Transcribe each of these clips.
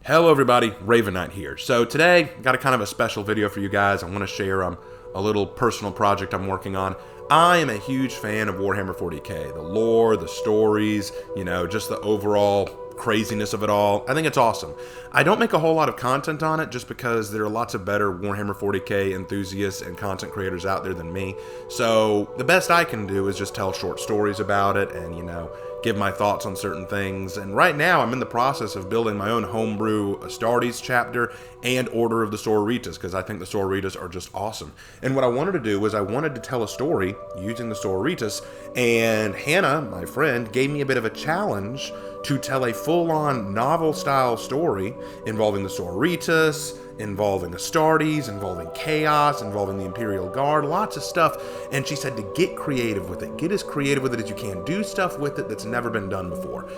Hello everybody, Raven Knight here. So today, got a kind of a special video for you guys. I want to share a little personal project I'm working on. I am a huge fan of Warhammer 40k. The lore, the stories, just the overall craziness of it all. I think it's awesome. I don't make a whole lot of content on it just because there are lots of better Warhammer 40k enthusiasts and content creators out there than me. So the best I can do is just tell short stories about it and, give my thoughts on certain things. And right now I'm in the process of building my own homebrew Astartes chapter and Order of the Sororitas because I think the Sororitas are just awesome. And what I wanted to do was I wanted to tell a story using the Sororitas, and Hannah, my friend, gave me a bit of a challenge to tell a full-on novel-style story involving the Sororitas, involving Astartes, involving Chaos, involving the Imperial Guard, lots of stuff. And she said to get creative with it. Get as creative with it as you can. Do stuff with it that's never been done before.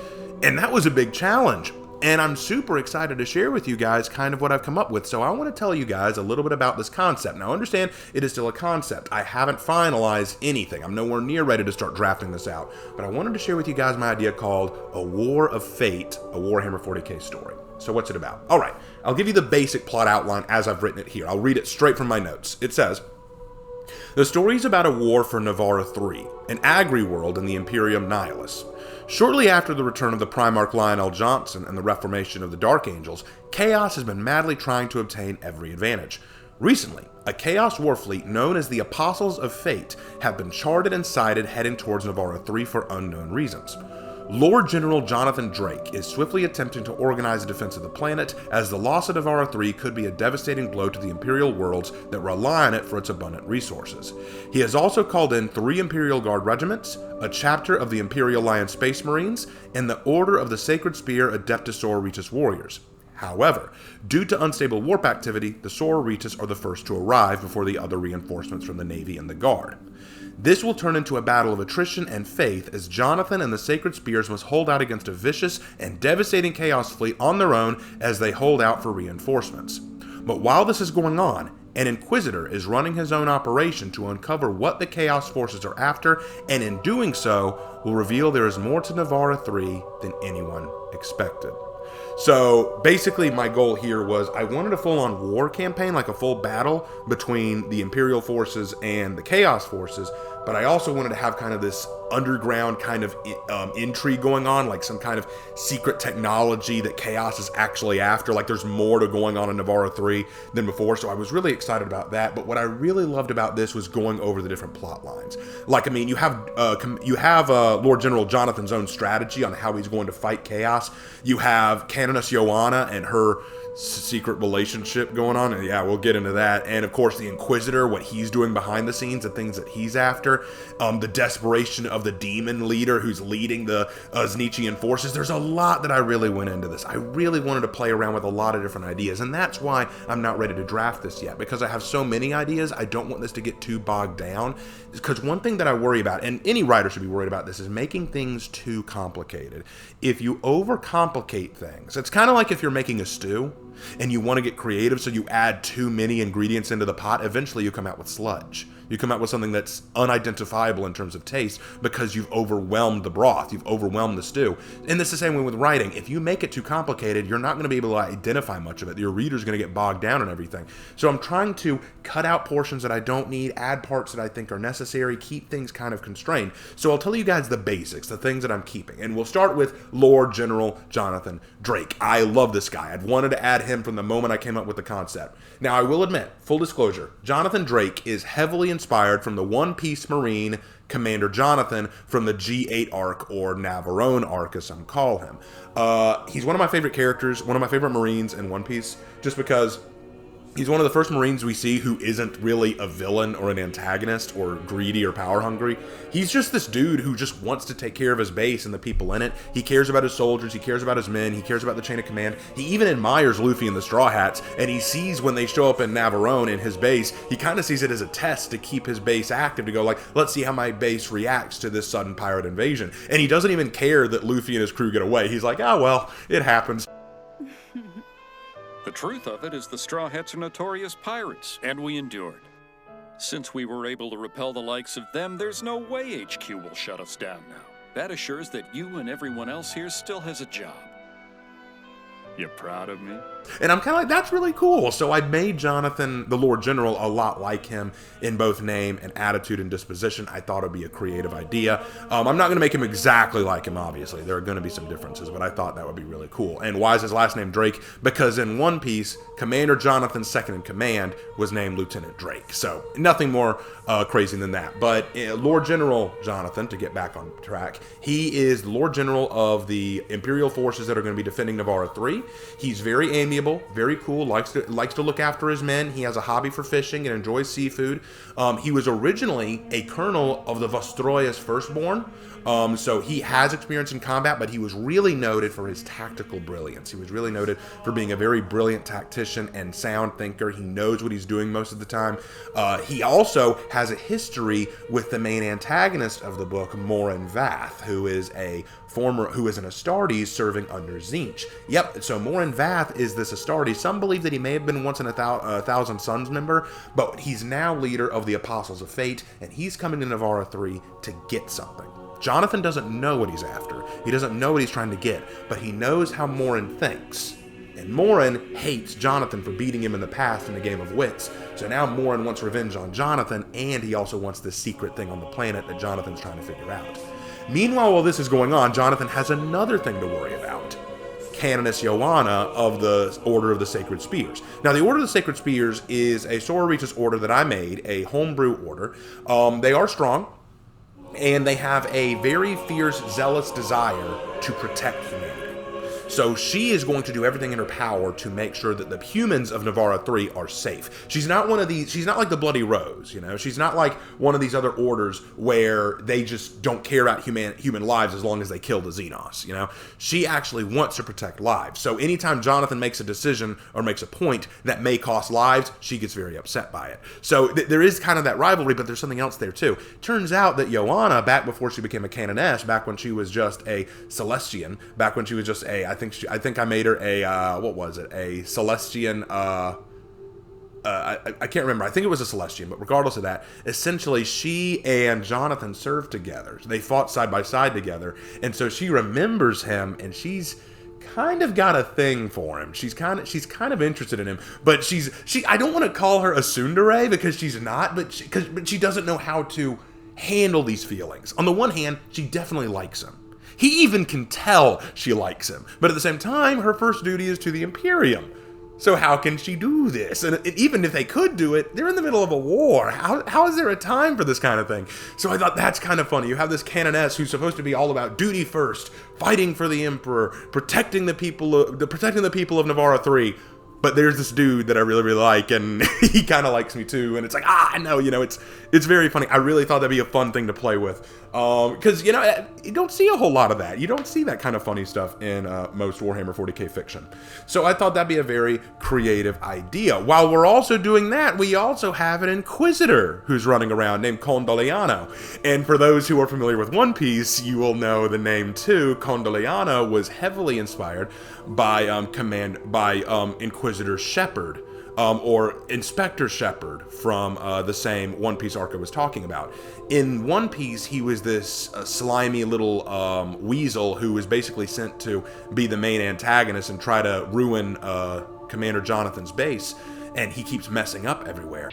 And that was a big challenge. And I'm super excited to share with you guys kind of what I've come up with. So I want to tell you guys a little bit about this concept. Now understand, it is still a concept. I haven't finalized anything. I'm nowhere near ready to start drafting this out. But I wanted to share with you guys my idea called A War of Fate, a Warhammer 40k story. So what's it about? All right, I'll give you the basic plot outline as I've written it here. I'll read it straight from my notes. It says, the story is about a war for Navarra III, an agri-world in the Imperium Nihilus. Shortly after the return of the Primarch Lionel Johnson and the reformation of the Dark Angels, Chaos has been madly trying to obtain every advantage. Recently, a Chaos war fleet known as the Apostles of Fate have been charted and sighted heading towards Navarra III for unknown reasons. Lord General Jonathan Drake is swiftly attempting to organize a defense of the planet, as the loss of Navarra III could be a devastating blow to the Imperial worlds that rely on it for its abundant resources. He has also called in 3 Imperial Guard regiments, a chapter of the Imperial Lion Space Marines, and the Order of the Sacred Spear Adeptus Sororitas warriors. However, due to unstable warp activity, the Sororitas are the first to arrive before the other reinforcements from the Navy and the Guard. This will turn into a battle of attrition and faith as Jonathan and the Sacred Spears must hold out against a vicious and devastating Chaos fleet on their own as they hold out for reinforcements. But while this is going on, an Inquisitor is running his own operation to uncover what the Chaos forces are after, and in doing so, will reveal there is more to Navarra III than anyone expected. So basically my goal here was I wanted a full-on war campaign, like a full battle between the Imperial forces and the Chaos forces, but I also wanted to have kind of this underground kind of intrigue going on, like some kind of secret technology that Chaos is actually after, like there's more to going on in Navarra III than before, so I was really excited about that. But what I really loved about this was going over the different plot lines. Like, I mean, you have Lord General Jonathan's own strategy on how he's going to fight Chaos. You have Canoness Joanna and her secret relationship going on, and yeah, we'll get into that. And of course the Inquisitor, what he's doing behind the scenes, the things that he's after, the desperation of the demon leader who's leading the Znichian forces. There's a lot that I really went into this. I really wanted to play around with a lot of different ideas, and that's why I'm not ready to draft this yet, because I have so many ideas. I don't want this to get too bogged down, because one thing that I worry about, and any writer should be worried about this, is making things too complicated. If you overcomplicate things, it's kind of like if you're making a stew and you want to get creative, so you add too many ingredients into the pot, eventually you come out with sludge. You come out with something that's unidentifiable in terms of taste because you've overwhelmed the broth, you've overwhelmed the stew. And it's the same way with writing. If you make it too complicated, you're not going to be able to identify much of it. Your reader's going to get bogged down in everything. So I'm trying to cut out portions that I don't need, add parts that I think are necessary, keep things kind of constrained. So I'll tell you guys the basics, the things that I'm keeping. And we'll start with Lord General Jonathan Drake. I love this guy. I've wanted to add him from the moment I came up with the concept. Now, I will admit, full disclosure, Jonathan Drake is heavily inspired from the One Piece Marine Commander Jonathan from the G8 arc, or Navarone arc as some call him. He's one of my favorite characters, one of my favorite Marines in One Piece, just because he's one of the first Marines we see who isn't really a villain or an antagonist or greedy or power hungry. He's just this dude who just wants to take care of his base and the people in it. He cares about his soldiers, he cares about his men, he cares about the chain of command. He even admires Luffy and the Straw Hats, and he sees when they show up in Navarone in his base, he kind of sees it as a test to keep his base active, to go like, let's see how my base reacts to this sudden pirate invasion. And he doesn't even care that Luffy and his crew get away. He's like, oh well, it happens. The truth of it is the Straw Hats are notorious pirates, and we endured. Since we were able to repel the likes of them, there's no way HQ will shut us down now. That assures that you and everyone else here still has a job. You proud of me? And I'm kind of like, that's really cool. So I made Jonathan, the Lord General, a lot like him in both name and attitude and disposition. I thought it'd be a creative idea. I'm not going to make him exactly like him, obviously. There are going to be some differences, but I thought that would be really cool. And why is his last name Drake? Because in One Piece, Commander Jonathan's second in command was named Lieutenant Drake. So nothing more crazy than that. But Lord General Jonathan, to get back on track, he is the Lord General of the Imperial forces that are going to be defending Navarra 3. He's very amiable, very cool, likes to look after his men. He has a hobby for fishing and enjoys seafood. He was originally a colonel of the Vostroya's Firstborn, so he has experience in combat, but he was really noted for his tactical brilliance. He was really noted for being a very brilliant tactician and sound thinker. He knows what he's doing most of the time. He also has a history with the main antagonist of the book, Morin Vath, who is an Astartes serving under Tzeentch. Yep, so Morin Vath is this Astartes. Some believe that he may have been once in a Thousand Sons member, but he's now leader of the Apostles of Fate, and he's coming to Navarra 3 to get something. Jonathan doesn't know what he's after. He doesn't know what he's trying to get, but he knows how Morin thinks. And Morin hates Jonathan for beating him in the past in a game of wits. So now Morin wants revenge on Jonathan, and he also wants this secret thing on the planet that Jonathan's trying to figure out. Meanwhile, while this is going on, Jonathan has another thing to worry about. Canoness Joanna of the Order of the Sacred Spears. Now, the Order of the Sacred Spears is a Sororitas order that I made, a homebrew order. They are strong, and they have a very fierce, zealous desire to protect humanity. So she is going to do everything in her power to make sure that the humans of Navarra 3 are safe. She's not one of these, she's not like the Bloody Rose, you know? She's not like one of these other orders where they just don't care about human lives as long as they kill the Xenos, you know? She actually wants to protect lives. So anytime Jonathan makes a decision or makes a point that may cost lives, she gets very upset by it. So there is kind of that rivalry, but there's something else there too. Turns out that Joanna, back before she became a Canoness, back when she was just a Celestian, back when she was just I think I made her a, what was it? A Celestian, I can't remember. I think it was a Celestian, but regardless of that, essentially she and Jonathan served together. They fought side by side together, and so she remembers him, and she's kind of got a thing for him. She's kind of interested in him, but I don't want to call her a tsundere because she's not, but she doesn't know how to handle these feelings. On the one hand, she definitely likes him. He even can tell she likes him. But at the same time, her first duty is to the Imperium. So how can she do this? And even if they could do it, they're in the middle of a war. How is there a time for this kind of thing? So I thought that's kind of funny. You have this Canoness who's supposed to be all about duty first, fighting for the Emperor, protecting the people of Navarra 3. But there's this dude that I really, really like, and he kind of likes me too. And it's like, I know, you know, it's very funny. I really thought that'd be a fun thing to play with. Because, you know, you don't see a whole lot of that. You don't see that kind of funny stuff in most Warhammer 40k fiction. So I thought that'd be a very creative idea. While we're also doing that, we also have an Inquisitor who's running around named Condoliano. And for those who are familiar with One Piece, you will know the name too. Condoliano was heavily inspired by Inquisitor Shepard, or Inspector Shepard from the same One Piece arc I was talking about. In One Piece, he was this slimy little weasel who was basically sent to be the main antagonist and try to ruin Commander Jonathan's base, and he keeps messing up everywhere.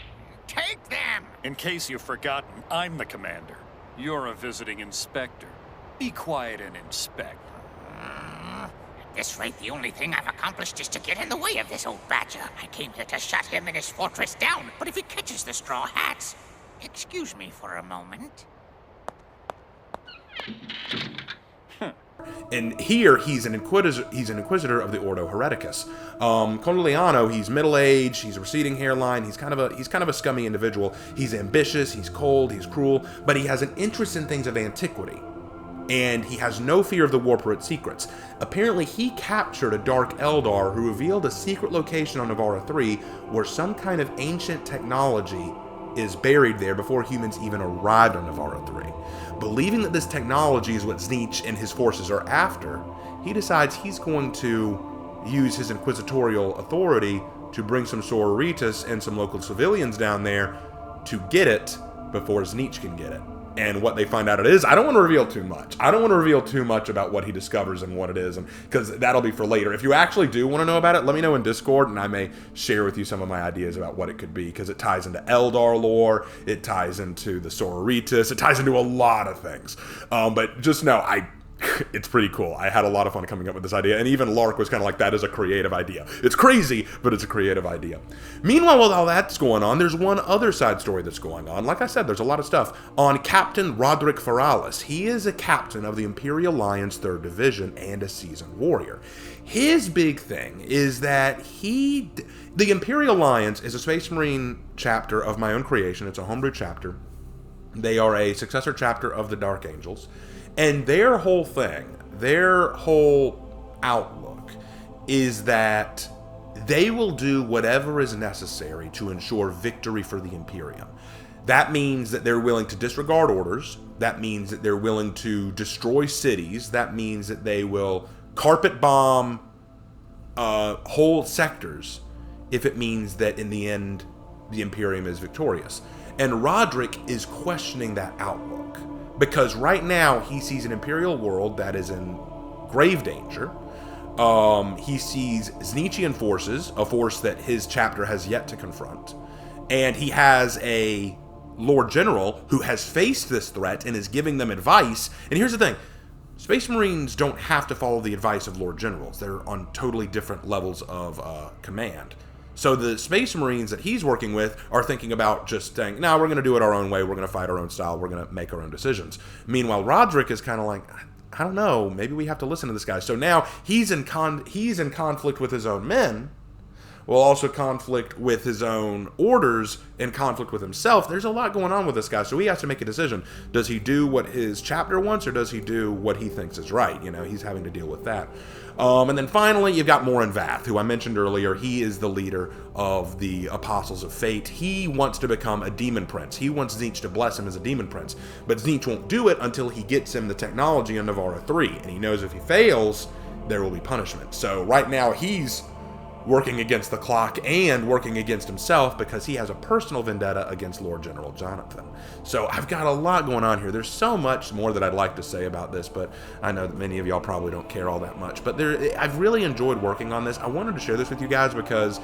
Take them! In case you've forgotten, I'm the commander. You're a visiting inspector. Be quiet and inspect. At this rate, the only thing I've accomplished is to get in the way of this old badger. I came here to shut him and his fortress down, but if he catches the Straw Hats... Excuse me for a moment. And here, he's an inquisitor of the Ordo Hereticus. Condoliano, he's middle-aged, he's a receding hairline, he's kind of a scummy individual. He's ambitious, he's cold, he's cruel, but he has an interest in things of antiquity. And he has no fear of the Warperet secrets. Apparently, he captured a Dark Eldar who revealed a secret location on Navarra 3 where some kind of ancient technology is buried there before humans even arrived on Navarra 3. Believing that this technology is what Tzeentch and his forces are after, he decides he's going to use his inquisitorial authority to bring some Sororitas and some local civilians down there to get it before Tzeentch can get it. and what they find out it is. I don't want to reveal too much. I don't want to reveal too much about what he discovers and what it is, and because that'll be for later. If you actually do want to know about it, let me know in Discord, and I may share with you some of my ideas about what it could be, because it ties into Eldar lore, it ties into the Sororitas, it ties into a lot of things. But just know, it's pretty cool. I had a lot of fun coming up with this idea, and even Lark was kind of like, that is a creative idea. It's crazy, but it's a creative idea. Meanwhile, while all that's going on, there's one other side story that's going on. Like I said, there's a lot of stuff on Captain Roderick Feralis. He is a captain of the Imperial Alliance 3rd Division and a seasoned warrior. His big thing is that the Imperial Alliance is a Space Marine chapter of my own creation. It's a homebrew chapter. They are a successor chapter of the Dark Angels. And their whole thing, their whole outlook is that they will do whatever is necessary to ensure victory for the Imperium. That means that they're willing to disregard orders. That means that they're willing to destroy cities. That means that they will carpet bomb whole sectors if it means that in the end the Imperium is victorious. And Roderick is questioning that outlook. Because right now, he sees an Imperial world that is in grave danger. He sees Znichian forces, a force that his chapter has yet to confront. And he has a Lord General who has faced this threat and is giving them advice. And here's the thing. Space Marines don't have to follow the advice of Lord Generals. They're on totally different levels of command. So the Space Marines that he's working with are thinking about just saying, no, we're going to do it our own way. We're going to fight our own style. We're going to make our own decisions. Meanwhile, Roderick is kind of like, I don't know. Maybe we have to listen to this guy. So now he's in conflict with his own men, while also conflict with his own orders and conflict with himself. There's a lot going on with this guy. So he has to make a decision. Does he do what his chapter wants, or does he do what he thinks is right? You know, he's having to deal with that. And then finally, you've got Morin Vath, who I mentioned earlier. He is the leader of the Apostles of Fate. He wants to become a demon prince. He wants Tzeentch to bless him as a demon prince. But Tzeentch won't do it until he gets him the technology in Navarra 3. And he knows if he fails, there will be punishment. So right now, he's working against the clock and working against himself because he has a personal vendetta against Lord General Jonathan. So I've got a lot going on here. There's so much more that I'd like to say about this, but I know that many of y'all probably don't care all that much. But I've really enjoyed working on this. I wanted to share this with you guys because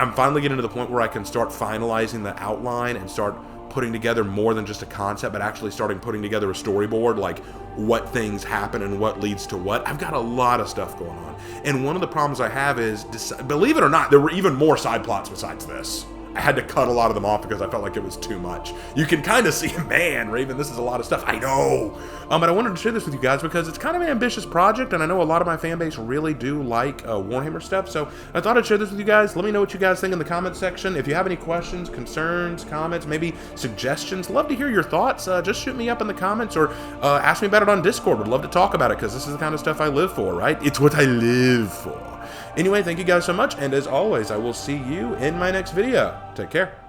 I'm finally getting to the point where I can start finalizing the outline and start putting together more than just a concept, but actually starting putting together a storyboard, like what things happen and what leads to what. I've got a lot of stuff going on. And one of the problems I have is, believe it or not, there were even more side plots besides this. I had to cut a lot of them off because I felt like it was too much. You can kind of see, man, Raven, this is a lot of stuff. I know. But I wanted to share this with you guys because it's kind of an ambitious project, and I know a lot of my fan base really do like Warhammer stuff. So I thought I'd share this with you guys. Let me know what you guys think in the comments section. If you have any questions, concerns, comments, maybe suggestions, love to hear your thoughts. Just shoot me up in the comments or ask me about it on Discord. Would love to talk about it because this is the kind of stuff I live for, right? It's what I live for. Anyway, thank you guys so much, and as always, I will see you in my next video. Take care.